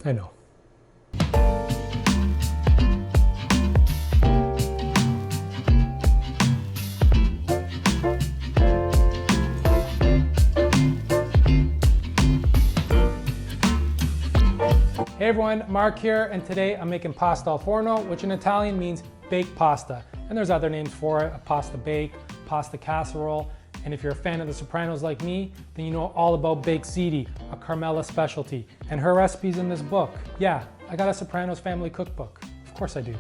I know. Hey everyone, Mark here, and today I'm making pasta al forno, which in Italian means baked pasta. And there's other names for it, a pasta bake, pasta casserole. And if you're a fan of The Sopranos like me, then you know all about baked ziti, a Carmela specialty. And her recipe's in this book. Yeah, I got a Sopranos family cookbook. Of course I do.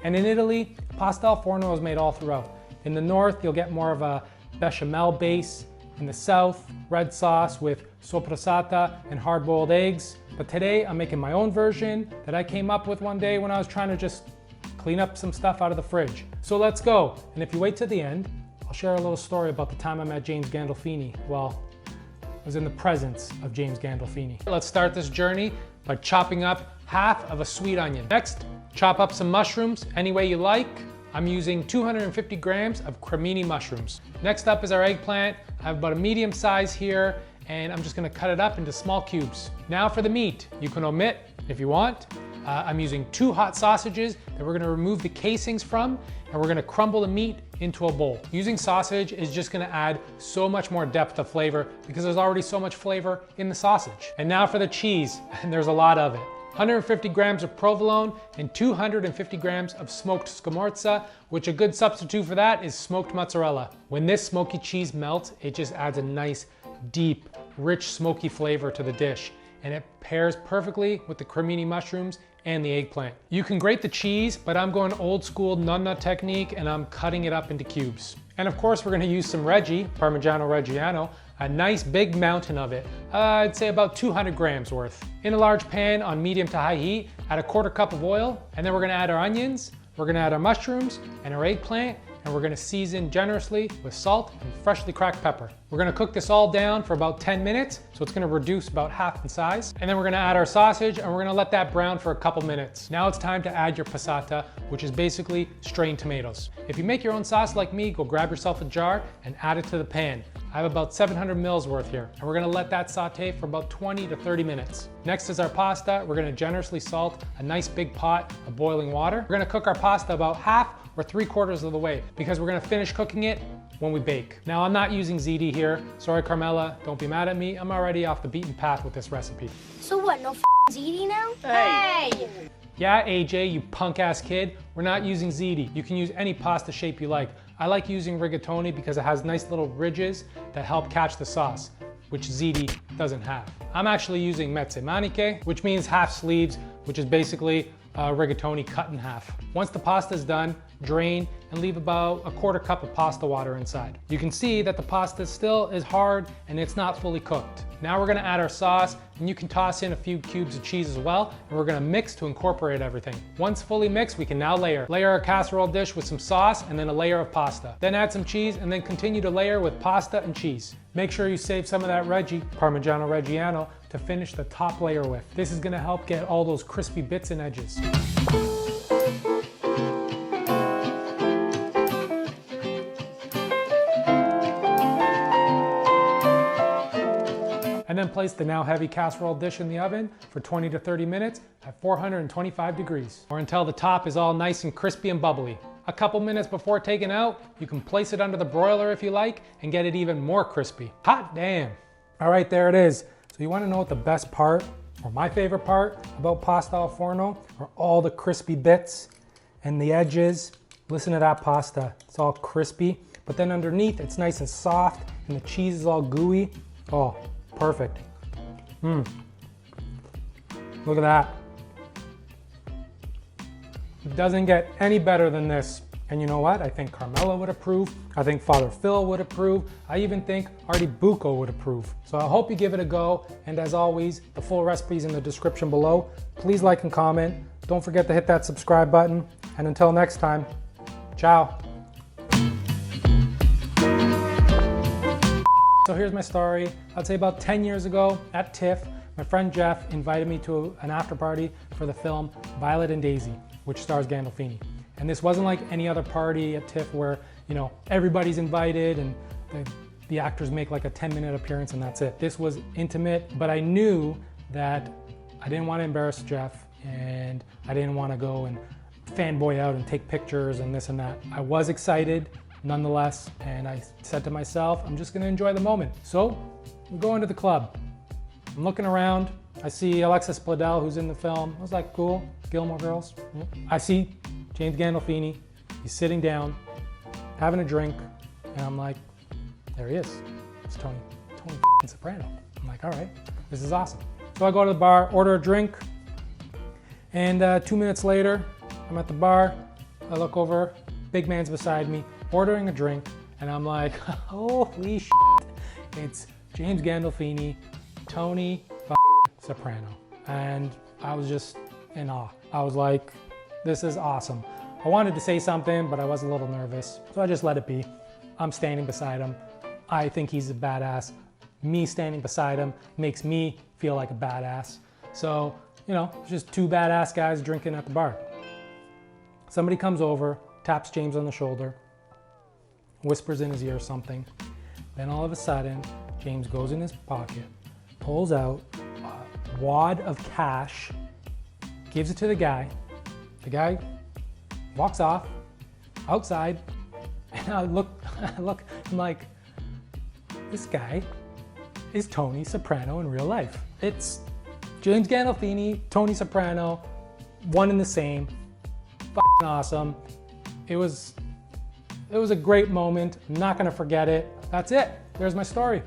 And in Italy, pasta al forno is made all throughout. In the north, you'll get more of a bechamel base. In the south, red sauce with sopressata and hard-boiled eggs. But today I'm making my own version that I came up with one day when I was trying to just clean up some stuff out of the fridge. So let's go. And if you wait to the end, I'll share a little story about the time I met James Gandolfini. Well, I was in the presence of James Gandolfini. Let's start this journey by chopping up half of a sweet onion. Next, chop up some mushrooms any way you like. I'm using 250 grams of cremini mushrooms. Next up is our eggplant. I have about a medium size here, and I'm just gonna cut it up into small cubes. Now for the meat. You can omit if you want. I'm using 2 hot sausages that we're gonna remove the casings from, and we're gonna crumble the meat into a bowl. Using sausage is just gonna add so much more depth of flavor because there's already so much flavor in the sausage. And now for the cheese, and there's a lot of it. 150 grams of provolone and 250 grams of smoked scamorza, which a good substitute for that is smoked mozzarella. When this smoky cheese melts, it just adds a nice, deep, rich, smoky flavor to the dish. And it pairs perfectly with the cremini mushrooms and the eggplant. You can grate the cheese, but I'm going old school nunna technique and I'm cutting it up into cubes. And of course, we're gonna use some Reggie, Parmigiano-Reggiano, a nice big mountain of it. I'd say about 200 grams worth. In a large pan on medium to high heat, add a 1/4 cup of oil, and then we're gonna add our onions, we're gonna add our mushrooms and our eggplant, and we're gonna season generously with salt and freshly cracked pepper. We're gonna cook this all down for about 10 minutes, so it's gonna reduce about half in size. And then we're gonna add our sausage and we're gonna let that brown for a couple minutes. Now it's time to add your passata, which is basically strained tomatoes. If you make your own sauce like me, go grab yourself a jar and add it to the pan. I have about 700 mils worth here, and we're gonna let that saute for about 20 to 30 minutes. Next is our pasta. We're gonna generously salt a nice big pot of boiling water. We're gonna cook our pasta about half or 3/4 of the way because we're gonna finish cooking it when we bake. Now I'm not using ziti here. Sorry Carmela, don't be mad at me. I'm already off the beaten path with this recipe. So what, no ziti now? Hey! Yeah, AJ, you punk ass kid. We're not using ziti. You can use any pasta shape you like. I like using rigatoni because it has nice little ridges that help catch the sauce, which ziti doesn't have. I'm actually using mezze maniche, which means half sleeves, which is basically rigatoni cut in half. Once the pasta is done, drain and leave about a 1/4 cup of pasta water inside. You can see that the pasta still is hard and it's not fully cooked. Now we're gonna add our sauce, and you can toss in a few cubes of cheese as well, and we're gonna mix to incorporate everything. Once fully mixed, we can now layer. Layer our casserole dish with some sauce and then a layer of pasta. Then add some cheese and then continue to layer with pasta and cheese. Make sure you save some of that Reggie, Parmigiano-Reggiano, to finish the top layer with. This is gonna help get all those crispy bits and edges. And then place the now heavy casserole dish in the oven for 20 to 30 minutes at 425 degrees, or until the top is all nice and crispy and bubbly. A couple minutes before taking out, you can place it under the broiler if you like and get it even more crispy. Hot damn. All right, there it is. So you wanna know what the best part, or my favorite part about pasta al forno, are all the crispy bits and the edges. Listen to that pasta, it's all crispy, but then underneath it's nice and soft and the cheese is all gooey. Oh, perfect. Look at that. It doesn't get any better than this. And you know what? I think Carmela would approve. I think Father Phil would approve. I even think Artie Bucco would approve. So I hope you give it a go. And as always, the full recipe is in the description below. Please like and comment. Don't forget to hit that subscribe button. And until next time, ciao. So here's my story. I'd say about 10 years ago at TIFF, my friend Jeff invited me to an after party for the film Violet and Daisy, which stars Gandolfini. And this wasn't like any other party at TIFF where, you know, everybody's invited and the actors make like a 10-minute appearance and that's it. This was intimate, but I knew that I didn't want to embarrass Jeff, and I didn't want to go and fanboy out and take pictures and this and that. I was excited nonetheless, and I said to myself, I'm just gonna enjoy the moment. So we go into the club. I'm looking around. I see Alexis Bledel, who's in the film. I was like, cool, Gilmore Girls. I see James Gandolfini. He's sitting down, having a drink, and I'm like, there he is. It's Tony Soprano. I'm like, all right, this is awesome. So I go to the bar, order a drink, and 2 minutes later, I'm at the bar. I look over, big man's beside me, ordering a drink, and I'm like, holy shit, it's James Gandolfini, Tony Soprano. And I was just in awe. I was like, this is awesome. I wanted to say something, but I was a little nervous, so I just let it be. I'm standing beside him. I think he's a badass. Me standing beside him makes me feel like a badass. So, you know, it's just two badass guys drinking at the bar. Somebody comes over, taps James on the shoulder, whispers in his ear something. Then all of a sudden, James goes in his pocket, pulls out a wad of cash, gives it to the guy. The guy walks off outside, and I look, I'm like, this guy is Tony Soprano in real life. It's James Gandolfini, Tony Soprano, one and the same. F***ing awesome. It was a great moment. I'm not gonna forget it. That's it. There's my story.